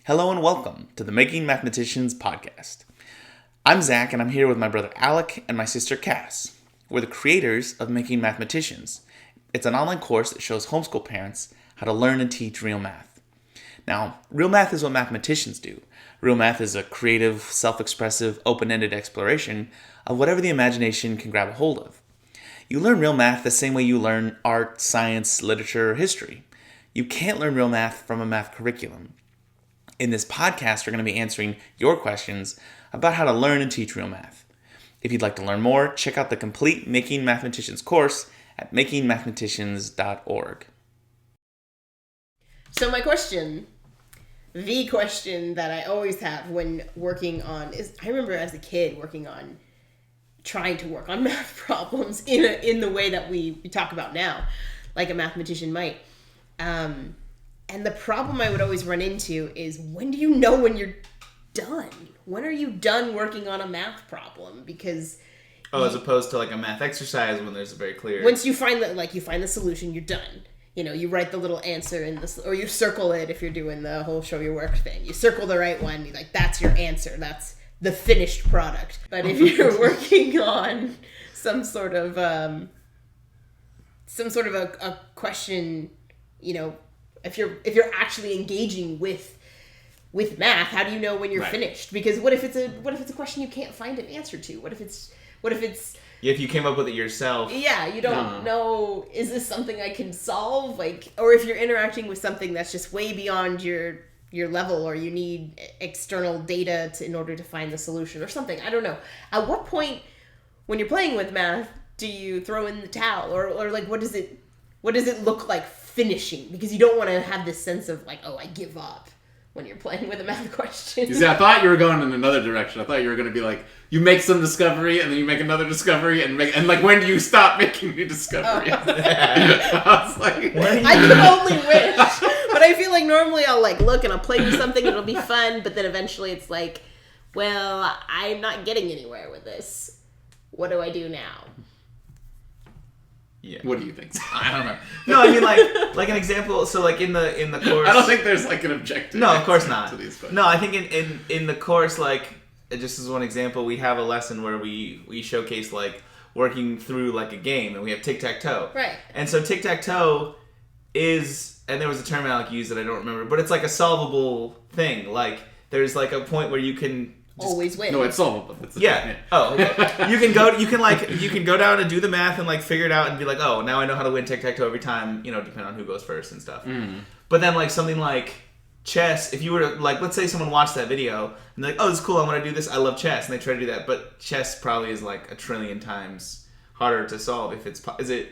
Hello and welcome to the Making Mathematicians podcast. I'm Zach and I'm here with my brother Alec and my sister Cass. We're the creators of Making Mathematicians. It's an online course that shows homeschool parents how to learn and teach real math. Now, real math is what mathematicians do. Real math is a creative, self-expressive, open-ended exploration of whatever the imagination can grab a hold of. You learn real math the same way you learn art, science, literature, or history. You can't learn real math from a math curriculum. In this podcast, we're going to be answering your questions about how to learn and teach real math. If you'd like to learn more, check out the complete Making Mathematicians course at makingmathematicians.org. So my question, the question that I always have when working on is, I remember as a kid trying to work on math problems in the way that we talk about now, like a mathematician might. And the problem I would always run into is, when do you know when you're done? When are you done working on a math problem? Because as opposed to like a math exercise when there's a very clear... Once you find the solution, you're done. You know, you write the little answer in this, or you circle it if you're doing the whole show your work thing. You circle the right one, you're like, that's your answer. That's the finished product. But if you're working on some sort of a question, you know, if you're actually engaging with math, how do you know when you're finished? Because what if it's a question you can't find an answer to? What if it's if you came up with it yourself? Yeah, you don't know, is this something I can solve? Like, or if you're interacting with something that's just way beyond your level, or you need external data in order to find the solution or something. I don't know. At what point when you're playing with math do you throw in the towel, or like what does it look like finishing? Because you don't want to have this sense of like, oh, I give up when you're playing with a math question. You see, I thought you were going in another direction. I thought you were going to be like, you make some discovery and then you make another discovery and like, when do you stop making new discoveries? Oh. I was like, I could only wish. But I feel like normally I'll like look and I'll play with something and it'll be fun, but then eventually it's like, well, I'm not getting anywhere with this. What do I do now? Yeah. What do you think? I don't know. No, I mean like an example. So like in the course, I don't think there's like an objective. No, of course not. To these questions. No, I think in the course, like just as one example, we have a lesson where we showcase like working through like a game, and we have tic-tac-toe. Right. And so tic-tac-toe is, and there was a term Alec used that I don't remember, but it's like a solvable thing. Like there's like a point where you can always win. No, it's solvable. Yeah. Oh, okay. You can go down and do the math and like figure it out and be like, oh, now I know how to win tic-tac-toe every time, you know, depending on who goes first and stuff. Mm. But then like something like chess, if you were to like, let's say someone watched that video and they're like, oh, this is cool, I want to do this, I love chess, and they try to do that, but chess probably is like 1 trillion do to solve. If it's, is it,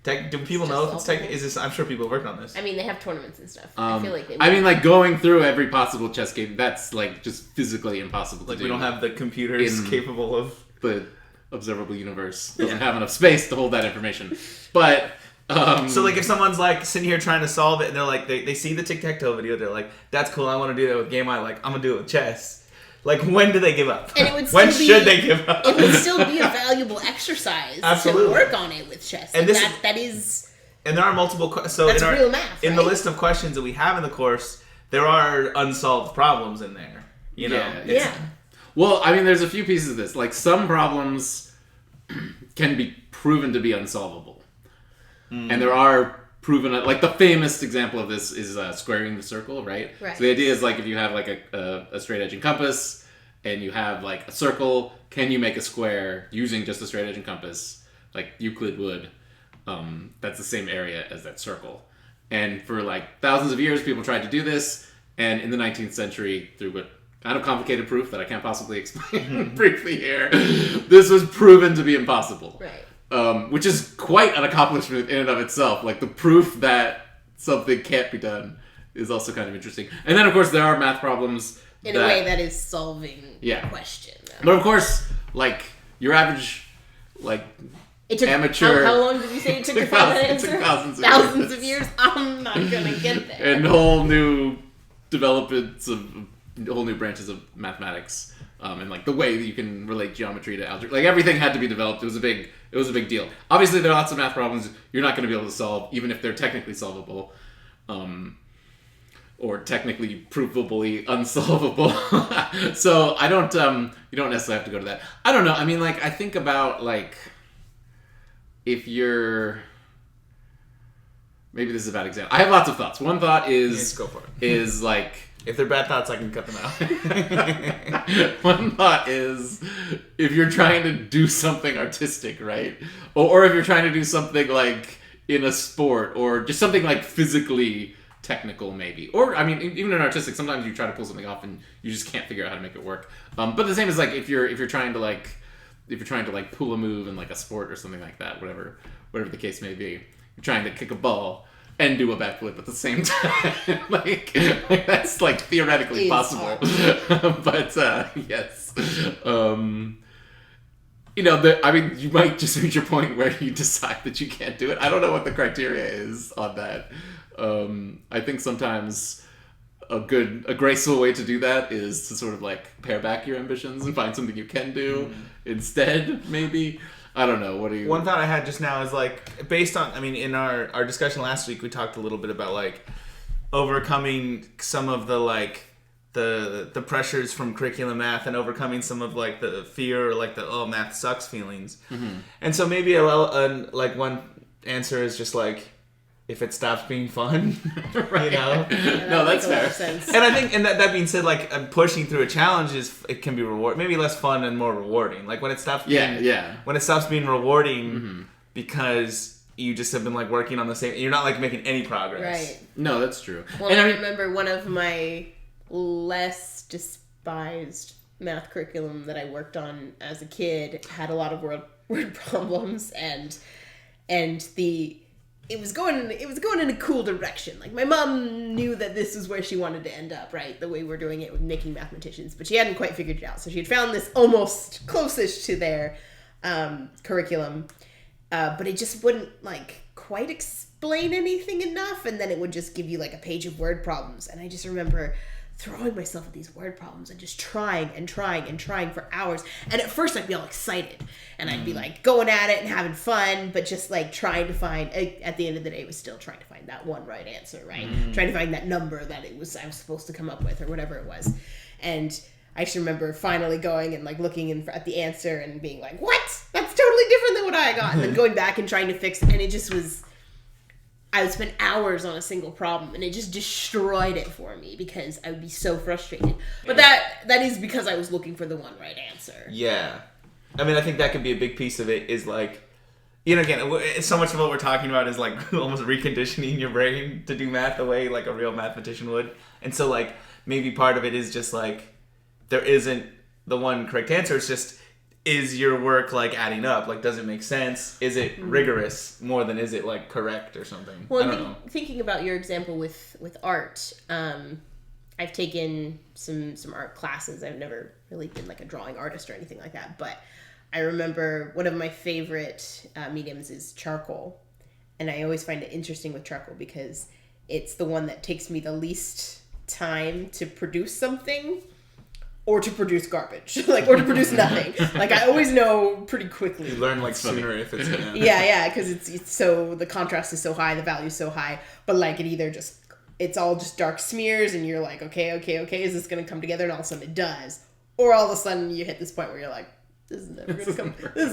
do people know if it's technically, is this, I'm sure people work on this. I mean, they have tournaments and stuff. I feel like like going through every possible chess game, that's like just physically impossible to do. We don't have the computers capable of... The observable universe doesn't have enough space to hold that information. But... so like if someone's like sitting here trying to solve it and they're like, they see the tic-tac-toe video, they're like, that's cool, I want to do that with Game I, like, I'm going to do it with chess. Like, when do they give up? And it would when should they give up? It would still be a valuable exercise to work on it with chess. And that is... And there are multiple... So that's real math, in the list of questions that we have in the course, there are unsolved problems in there. You know? Yeah. Well, I mean, there's a few pieces of this. Like, some problems can be proven to be unsolvable. Mm. And there are proven... Like, the famous example of this is squaring the circle, right? Right. So the idea is, like, if you have, like, a straight edge and compass, and you have, like, a circle, can you make a square using just a straight edge and compass, like Euclid would? That's the same area as that circle. And for, like, thousands of years, people tried to do this, and in the 19th century, through a kind of complicated proof that I can't possibly explain briefly here, this was proven to be impossible. Right. Which is quite an accomplishment in and of itself. Like, the proof that something can't be done is also kind of interesting. And then, of course, there are math problems in a way that is solving the question. But, of course, like, your average, like, it took, amateur... How long did you say it took to find that answer? It took thousands of years. I'm not going to get there. And whole new developments of... whole new branches of mathematics. And like the way that you can relate geometry to algebra, like everything had to be developed. It was a big deal. Obviously, there are lots of math problems you're not going to be able to solve, even if they're technically solvable. or technically provably unsolvable. So I don't you don't necessarily have to go to that. I don't know. I mean, like, I think about, like, if you're, maybe this is a bad example. I have lots of thoughts. One thought is, Yes, go for it. is like, If they're bad thoughts, I can cut them out. one thought is, if you're trying to do something artistic, right? Or if you're trying to do something like in a sport, or just something like physically technical, maybe. Or, I mean, even in artistic, sometimes you try to pull something off and you just can't figure out how to make it work. But the same is, like, if you're trying to pull a move in, like, a sport or something like that, whatever the case may be, you're trying to kick a ball and do a backflip at the same time. like that's, like, theoretically possible. But yes, you know, I mean, you might just reach a point where you decide that you can't do it. I don't know what the criteria is on that. I think sometimes a graceful way to do that is to sort of, like, pare back your ambitions and find something you can do instead, maybe. I don't know. What do you... One thought I had just now is, like, based on, I mean, in our discussion last week, we talked a little bit about, like, overcoming some of the, like, the pressures from curriculum math and overcoming some of, like, the fear or, like, the, oh, math sucks feelings. Mm-hmm. And so maybe, like, one answer is just, like, if it stops being fun, right. You know? Yeah, No, that's fair. Sense. And I think, and that being said, like, pushing through a challenge it can be maybe less fun and more rewarding. Like, when it stops being, when it stops being rewarding because you just have been, like, working on the same, you're not, like, making any progress. Right. No, that's true. Well, and I remember one of my less despised math curriculum that I worked on as a kid had a lot of word problems, and it was going in a cool direction. Like, my mom knew that this is where she wanted to end up, right? The way we're doing it with Making Mathematicians, but she hadn't quite figured it out. So she had found this almost closest to their curriculum, but it just wouldn't, like, quite explain anything enough, and then it would just give you, like, a page of word problems. And I just remember throwing myself at these word problems and just trying for hours. And at first I'd be all excited and I'd be, like, going at it and having fun, but just, like, trying to find, at the end of the day, it was still trying to find that one right answer, right? Trying to find that number that I was supposed to come up with, or whatever it was. And I just remember finally going and, like, looking at the answer and being like, what? That's totally different than what I got. And then going back and trying to fix it. And it just was, I would spend hours on a single problem, and it just destroyed it for me because I would be so frustrated. But that is because I was looking for the one right answer. Yeah. I mean, I think that could be a big piece of it is, like, you know, again, so much of what we're talking about is, like, almost reconditioning your brain to do math the way, like, a real mathematician would. And so, like, maybe part of it is just, like, there isn't the one correct answer. It's just, is your work, like, adding up? Like, does it make sense? Is it rigorous more than is it, like, correct or something? Well, I don't know. Thinking about your example with art, I've taken some art classes. I've never really been, like, a drawing artist or anything like that, but I remember one of my favorite mediums is charcoal, and I always find it interesting with charcoal because it's the one that takes me the least time to produce something, or to produce garbage, like, or to produce nothing. Like, I always know pretty quickly. You learn, like, sooner if it's yeah, because it's so, the contrast is so high, the value is so high, but, like, it's all just dark smears, and you're like, okay, is this gonna come together? And all of a sudden it does. Or all of a sudden you hit this point where you're like, this is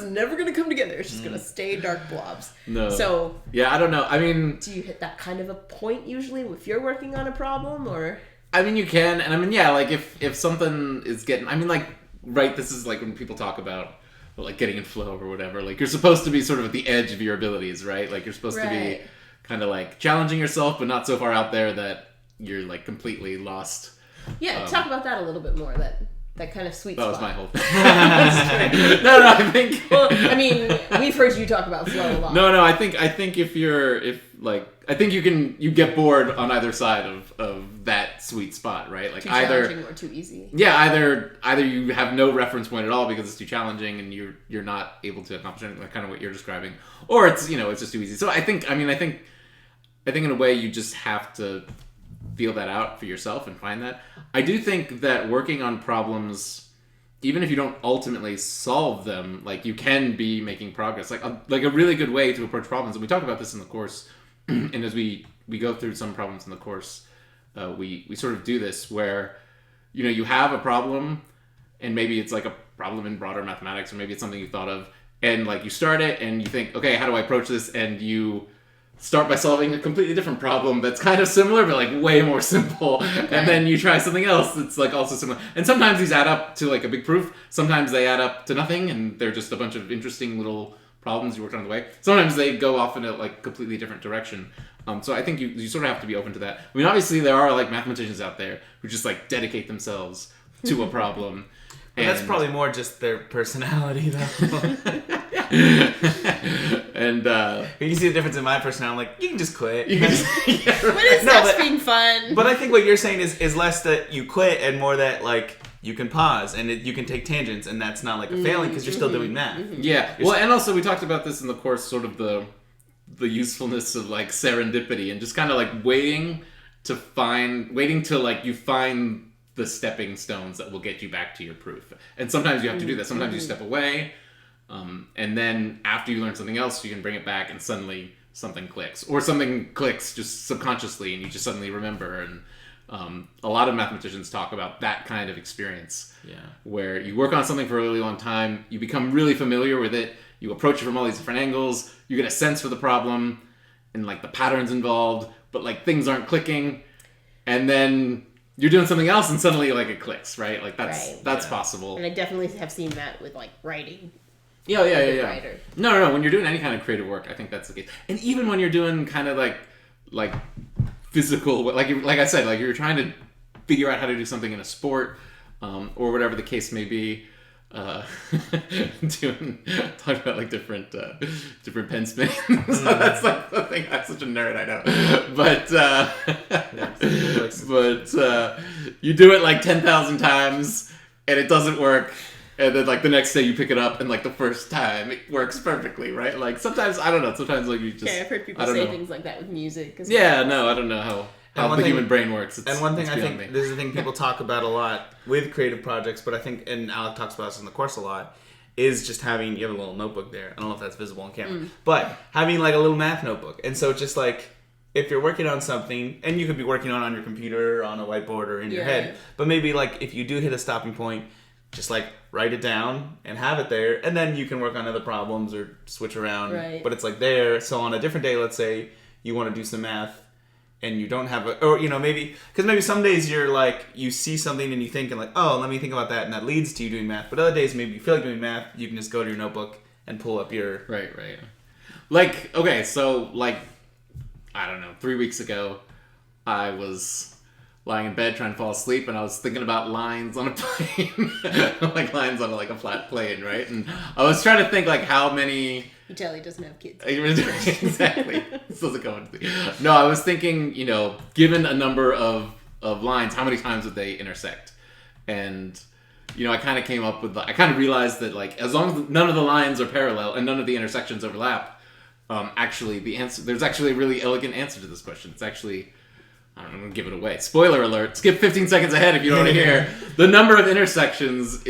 never gonna come together. It's just gonna stay dark blobs. No. So yeah, I don't know. I mean, do you hit that kind of a point usually if you're working on a problem, or? I mean, you can, and I mean, yeah, like, if something is getting, I mean, like, right, this is, like, when people talk about, well, like, getting in flow or whatever, like, you're supposed to be sort of at the edge of your abilities, right? Like, you're supposed to be kind of, like, challenging yourself, but not so far out there that you're, like, completely lost. Yeah, talk about that a little bit more, that kind of sweet spot. That was my whole thing. No, I think... Well, I mean, we've heard you talk about flow a lot. No, I think I think you get bored on either side of that sweet spot, right? Like, too either challenging or too easy. Yeah, either you have no reference point at all because it's too challenging and you're not able to accomplish anything, like kind of what you're describing, or it's just too easy. So I think in a way you just have to feel that out for yourself and find that. I do think that working on problems, even if you don't ultimately solve them, like, you can be making progress. Like a really good way to approach problems, and we talk about this in the course, and as we go through some problems in the course, we sort of do this where, you have a problem, and maybe it's like a problem in broader mathematics, or maybe it's something you thought of, and like you start it and you think, okay, how do I approach this? And you start by solving a completely different problem that's kind of similar, but like way more simple. And then you try something else that's like also similar. And sometimes these add up to like a big proof. Sometimes they add up to nothing, and they're just a bunch of interesting little problems you worked on the way. Sometimes they go off in a like completely different direction. So I think you sort of have to be open to that. I mean, obviously there are like mathematicians out there who just like dedicate themselves to a problem. But that's probably more just their personality, though. And you see the difference in my personality. I'm like, you can just quit. But it's not being fun. But I think what you're saying is less that you quit and more that like you can pause and you can take tangents, and that's not like a failing because you're still doing math. Yeah. Well, and also we talked about this in the course, sort of the usefulness of like serendipity and just kind of like waiting to like you find the stepping stones that will get you back to your proof. And sometimes you have to do that. Sometimes you step away, and then after you learn something else, you can bring it back and suddenly something clicks. Or something clicks just subconsciously and you just suddenly remember. And a lot of mathematicians talk about that kind of experience. Yeah. Where you work on something for a really long time, you become really familiar with it, you approach it from all these different angles, you get a sense for the problem and like the patterns involved, but like things aren't clicking. And then you're doing something else and suddenly like it clicks, right? Like that's possible. And I definitely have seen that with like writing. Yeah. Writer. No. When you're doing any kind of creative work, I think that's the case. And even when you're doing kind of like physical, like I said, like you're trying to figure out how to do something in a sport, or whatever the case may be. Talking about like different pen spins. So that's like the thing. I'm such a nerd, I know. But you do it like 10,000 times and it doesn't work, and then like the next day you pick it up and like the first time it works perfectly, right? Like sometimes I don't know. Sometimes like you just I've heard people say things like that with music. Yeah, no, I don't know how the human brain works. And one thing I think, this is a thing people talk about a lot with creative projects, but I think, and Alec talks about this in the course a lot, is just having, you have a little notebook there. I don't know if that's visible on camera, but having like a little math notebook. And so just like, if you're working on something, and you could be working on your computer, on a whiteboard, or in your head, but maybe like if you do hit a stopping point, just like write it down and have it there, and then you can work on other problems or switch around. Right. But it's like there, so on a different day, let's say you want to do some math, and you don't have or maybe, because maybe some days you're like, you see something and you think, and like, oh, let me think about that, and that leads to you doing math. But other days, maybe you feel like doing math, you can just go to your notebook and pull up your... Right. Like, okay, so like, I don't know, 3 weeks ago, I was lying in bed trying to fall asleep, and I was thinking about lines on a plane. Like lines on like a flat plane, right? And I was trying to think like how many... You tell he doesn't have kids. Exactly. This doesn't go into... No, I was thinking, given a number of lines, how many times would they intersect? And, I kind of came up with... I kind of realized that, like, as long as none of the lines are parallel and none of the intersections overlap, actually, there's actually a really elegant answer to this question. It's actually... I'm going to give it away. Spoiler alert. Skip 15 seconds ahead if you don't want to hear. The number of intersections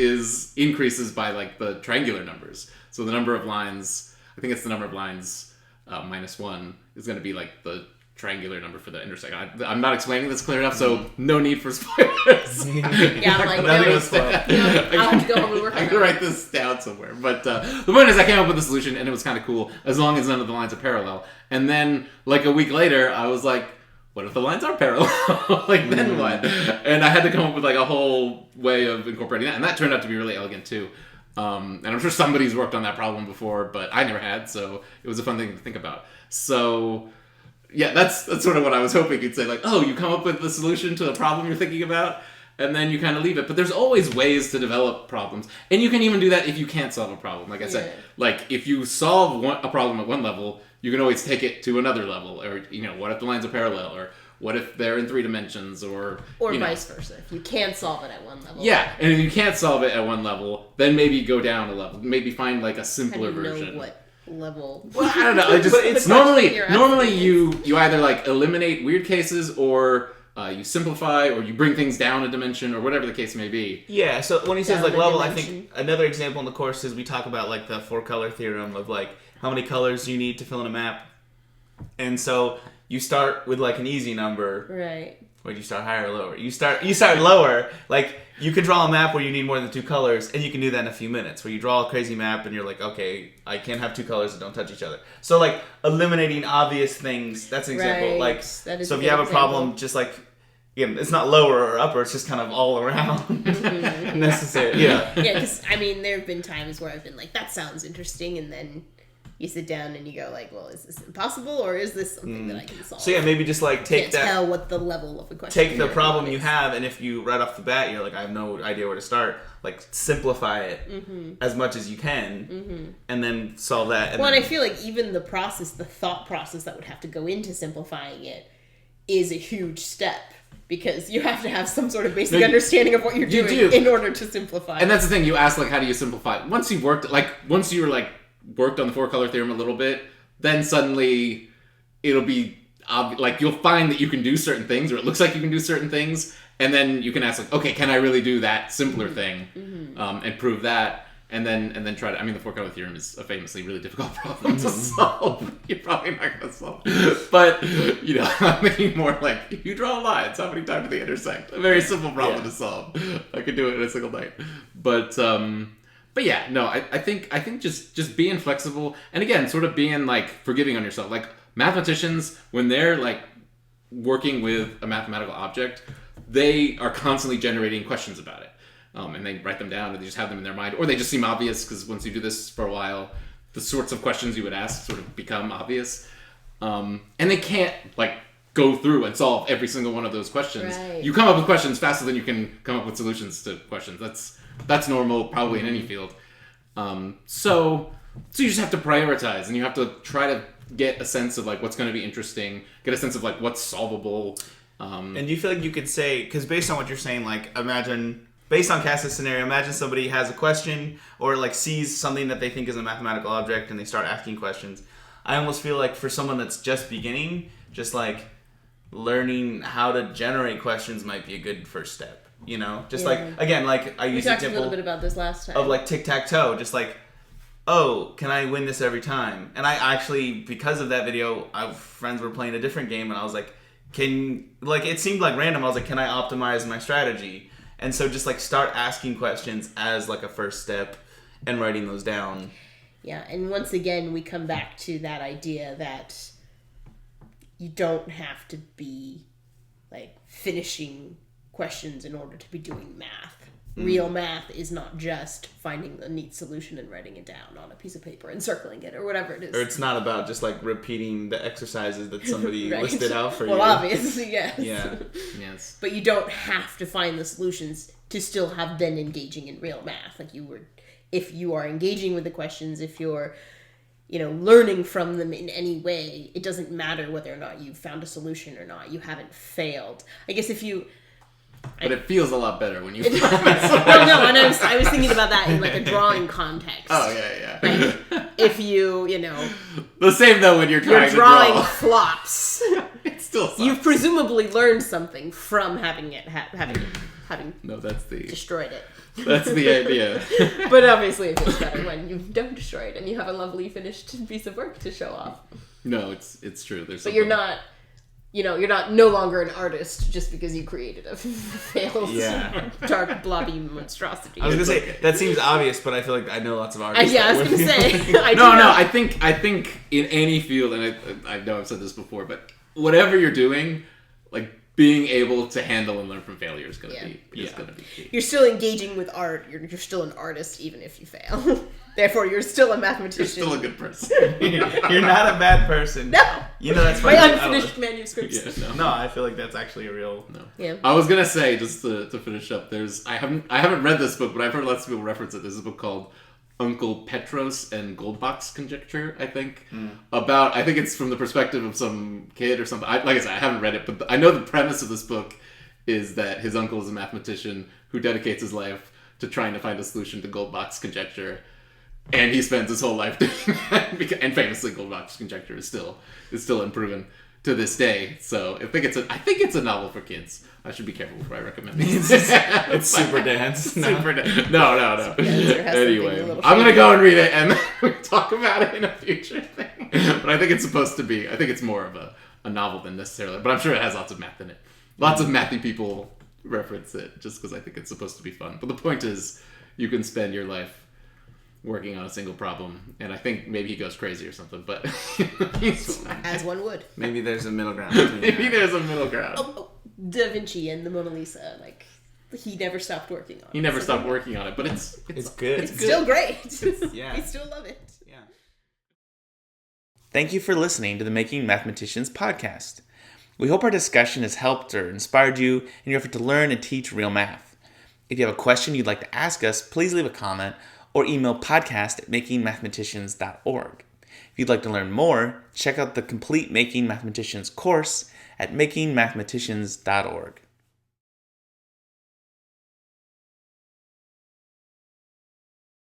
increases by, like, the triangular numbers. So the number of lines... I think it's the number of lines minus 1 is going to be like the triangular number for the intersection. I'm not explaining this clear enough, so no need for spoilers. Yeah, I'm like, no, I'll have to go home and work on I can write this down somewhere. But the point is, I came up with a solution, and it was kind of cool, as long as none of the lines are parallel. And then, like a week later, I was like, what if the lines are parallel? Like, then what? And I had to come up with like a whole way of incorporating that, and that turned out to be really elegant too. And I'm sure somebody's worked on that problem before, but I never had, so it was a fun thing to think about. So, yeah, that's sort of what I was hoping you'd say, like, oh, you come up with the solution to the problem you're thinking about, and then you kind of leave it. But there's always ways to develop problems, and you can even do that if you can't solve a problem. Like I said, like, if you solve a problem at one level, you can always take it to another level, or, what if the lines are parallel, or what if they're in 3 dimensions, or vice versa. If you can't solve it at one level. Yeah, and if you can't solve it at one level, then maybe go down a level. Maybe find like a simpler version. Know what level? Well, I don't know. It's normally you either like eliminate weird cases, or you simplify, or you bring things down a dimension, or whatever the case may be. Yeah. So when he says like level, I think another example in the course is we talk about like the 4-color theorem of like how many colors you need to fill in a map, and so you start with like an easy number, right? Wait, you start higher or lower? You start lower. Like, you can draw a map where you need more than 2 colors, and you can do that in a few minutes. Where you draw a crazy map, and you're like, okay, I can't have 2 colors that don't touch each other. So, like, eliminating obvious things. That's an example. Right. Like, That is so a if you good have a problem, example. just like, again, it's not lower or upper. It's just kind of all around necessary. Yeah. Yeah, because, I mean, there have been times where I've been like, that sounds interesting, and then you sit down and you go like, well, is this impossible, or is this something that I can solve? So yeah, maybe just like take Can't that. tell what the level of the question Take the is. problem you have, and if you right off the bat you're like, I have no idea where to start, like simplify it as much as you can, and then solve that. Well, and I feel like even the thought process that would have to go into simplifying it is a huge step, because you have to have some sort of basic understanding of what you're doing in order to simplify And that's the thing, you ask, like, how do you simplify? Once you worked on the 4-color theorem a little bit, then suddenly it'll be like, you'll find that you can do certain things, or it looks like you can do certain things, and then you can ask, like, okay, can I really do that simpler thing, and prove that, and then try to. I mean, the 4-color theorem is a famously really difficult problem to solve. You're probably not going to solve it. But, you know, I'm thinking more like, if you draw lines, how many times do they intersect? A very simple problem to solve. I could do it in a single night. But yeah, no, I think just being flexible, and again, sort of being like forgiving on yourself. Like, mathematicians, when they're like working with a mathematical object, they are constantly generating questions about it. And they write them down, or they just have them in their mind, or they just seem obvious, because once you do this for a while, the sorts of questions you would ask sort of become obvious. And they can't like go through and solve every single one of those questions. Right. You come up with questions faster than you can come up with solutions to questions. That's normal, probably in any field. So you just have to prioritize, and you have to try to get a sense of like what's going to be interesting, get a sense of like what's solvable. And do you feel like you could say, because based on what you're saying, like, imagine, based on Cass's scenario, imagine somebody has a question or like sees something that they think is a mathematical object, and they start asking questions. I almost feel like for someone that's just beginning, just like learning how to generate questions might be a good first step. You know, just like, again, like I used We talked a little bit about this last time. of like tic-tac-toe, just like, oh, can I win this every time? And I actually, because of that video, friends were playing a different game, and I was like, it seemed like random. I was like, can I optimize my strategy? And so just like start asking questions as like a first step and writing those down. Yeah, and once again, we come back to that idea that you don't have to be like finishing questions in order to be doing math. Real math is not just finding a neat solution and writing it down on a piece of paper and circling it or whatever it is. Or it's not about just like repeating the exercises that somebody Right. listed out for you. Well, obviously, yes. Yeah. Yes. But you don't have to find the solutions to still have been engaging in real math. Like if you are engaging with the questions, if you're, learning from them in any way, it doesn't matter whether or not you've found a solution or not. You haven't failed. I guess if you... But it feels a lot better when you find Well, no, and I was thinking about that in like a drawing context. Oh, yeah. Like, if you, The same, though, when you're trying your to drawing draw. flops. It still sucks. You've presumably learned something from having No, that's destroyed it. the idea. But obviously it feels better when you don't destroy it and you have a lovely finished piece of work to show off. No, it's true. There's But you're not, you're no longer an artist just because you created a failed dark blobby monstrosity. I was gonna say that seems obvious, but I feel like I know lots of artists. I was gonna say. I think in any field, and I know I've said this before, but whatever you're doing, like being able to handle and learn from failure is gonna be key. You're still engaging with art. You're still an artist even if you fail. Therefore, you're still a mathematician. You're still a good person. You're not a bad person. No. That's My funny. unfinished manuscripts. Yeah, No, I feel like that's actually a real. No. Yeah. I was gonna say, just to finish up, I haven't read this book, but I've heard lots of people reference it. There's a book called Uncle Petros and Goldbach's Conjecture, I think. I think it's from the perspective of some kid or something. Like I said, I haven't read it, but I know the premise of this book is that his uncle is a mathematician who dedicates his life to trying to find a solution to Goldbach's Conjecture. And he spends his whole life doing that. And famously, Goldbach's Conjecture is still unproven to this day. So I think it's a novel for kids. I should be careful before I recommend these. It's super dense. No. No. Anyway, little I'm gonna go and read it, and then we talk about it in a future thing. But I think it's supposed to be. I think it's more of a novel than necessarily. But I'm sure it has lots of math in it. Lots of mathy people reference it just because I think it's supposed to be fun. But the point is, you can spend your life working on a single problem, and I think maybe he goes crazy or something, but As one would. Maybe there's a middle ground. between maybe that. there's a middle ground. Da Vinci and the Mona Lisa, like, he never stopped working on it. He never So stopped working on it, but it's good. It's still great. yeah. We still love it. Yeah. Thank you for listening to the Making Mathematicians podcast. We hope our discussion has helped or inspired you in your effort to learn and teach real math. If you have a question you'd like to ask us, please leave a comment or email podcast@makingmathematicians.org. If you'd like to learn more, check out the complete Making Mathematicians course at makingmathematicians.org.